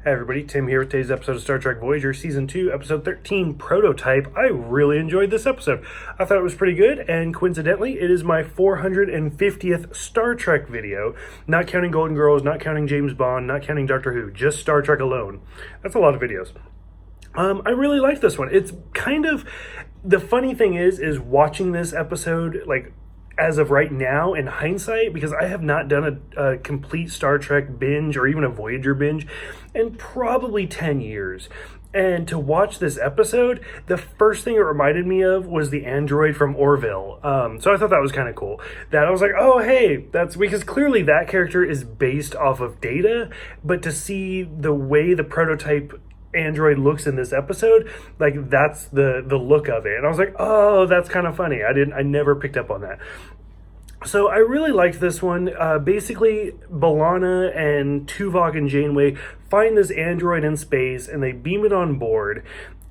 Hey everybody, Tim here with today's episode of Star Trek Voyager Season 2, Episode 13, Prototype. I really enjoyed this episode. I thought it was pretty good, and coincidentally, it is my 450th Star Trek video, not counting Golden Girls, not counting James Bond, not counting Doctor Who, just Star Trek alone. That's a lot of videos. I really like this one. It's kind of, the funny thing is watching this episode, like, as of right now, in hindsight, because I have not done a complete Star Trek binge or even a Voyager binge in probably 10 years. And to watch this episode, the first thing it reminded me of was the android from Orville. So I thought that was kind of cool. That I was like, oh, hey, that's because clearly that character is based off of Data, but to see the way the prototype android looks in this episode, like that's the look of it, and I was like, oh, that's kind of funny. I never picked up on that. So I really liked this one. Basically, B'Elanna and Tuvok and Janeway find this android in space and they beam it on board,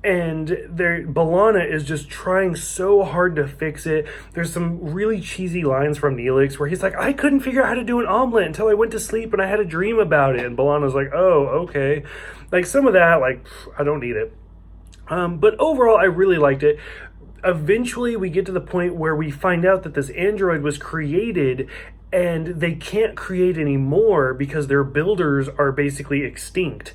and B'Elanna is just trying so hard to fix it. There's some really cheesy lines from Neelix where he's like, I couldn't figure out how to do an omelet until I went to sleep and I had a dream about it, and B'Elanna's like, oh, okay. Like, some of that, like, I don't need it. But overall, I really liked it. Eventually, we get to the point where we find out that this android was created and they can't create anymore because their builders are basically extinct.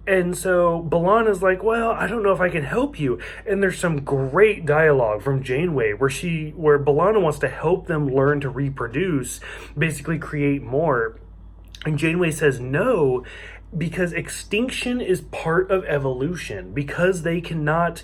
And so B'Elanna's like, well, I don't know if I can help you. And there's some great dialogue from Janeway where B'Elanna wants to help them learn to reproduce, basically create more. And Janeway says no, because extinction is part of evolution. Because they cannot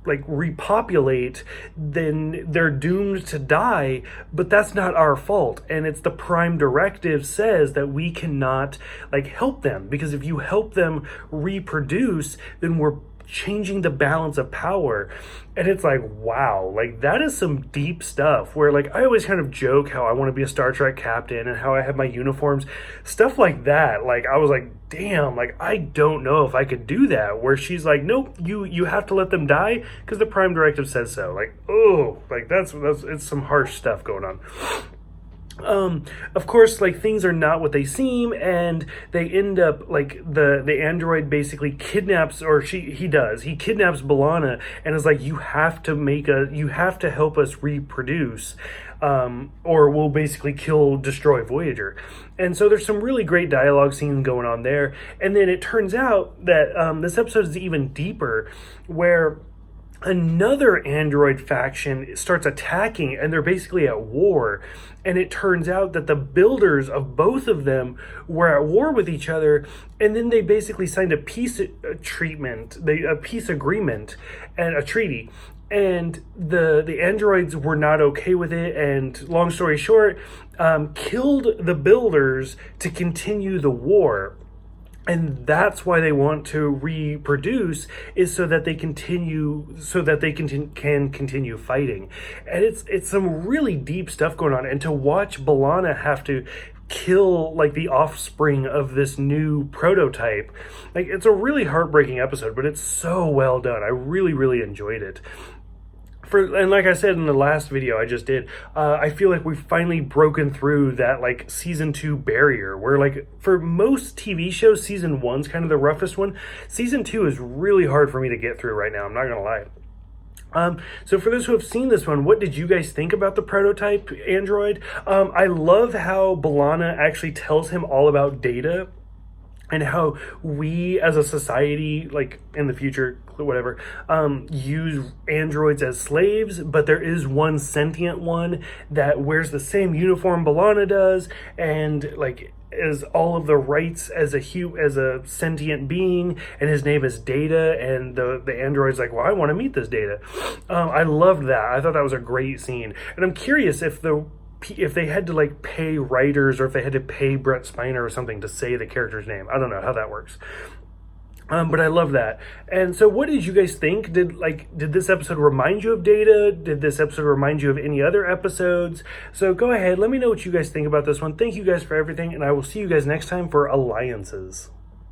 repopulate, then they're doomed to die, but that's not our fault. And it's the Prime Directive says that we cannot help them, because if you help them reproduce, then we're changing the balance of power. And it's like, wow, that is some deep stuff where I always kind of joke how I want to be a Star Trek captain and how I have my uniforms, stuff like that. I was like, damn, I don't know if I could do that, where she's like, nope, you have to let them die because the Prime Directive says so. That's it's some harsh stuff going on. Of course, things are not what they seem, and they end up the android basically kidnaps, or he kidnaps B'Elanna and is like, you have to help us reproduce, or we'll basically destroy Voyager. And so there's some really great dialogue scenes going on there. And then it turns out that this episode is even deeper, where another android faction starts attacking, and they're basically at war. And it turns out that the builders of both of them were at war with each other, and then they basically signed a peace agreement and a treaty. And the androids were not okay with it, and long story short, killed the builders to continue the war. And that's why they want to reproduce, is so that they can continue fighting. And it's some really deep stuff going on. And to watch B'Elanna have to kill the offspring of this new prototype, it's a really heartbreaking episode, but it's so well done. I really, really enjoyed it. And like I said in the last video I just did, I feel like we've finally broken through that season 2 barrier, where for most TV shows, season 1's kind of the roughest one. Season 2 is really hard for me to get through right now, I'm not gonna lie. So for those who have seen this one, what did you guys think about the prototype android? I love how B'Elanna actually tells him all about Data, and how we as a society, in the future, whatever, use androids as slaves, but there is one sentient one that wears the same uniform B'Elanna does, and is all of the rights as a sentient being, and his name is Data, and the android's like, well, I want to meet this Data. I loved that. I thought that was a great scene, and I'm curious if they had to pay writers, or if they had to pay Brett Spiner or something to say the character's name. I don't know how that works. But I love that. And so what did you guys think? Did this episode remind you of Data? Did this episode remind you of any other episodes? So go ahead, let me know what you guys think about this one. Thank you guys for everything, and I will see you guys next time for Alliances.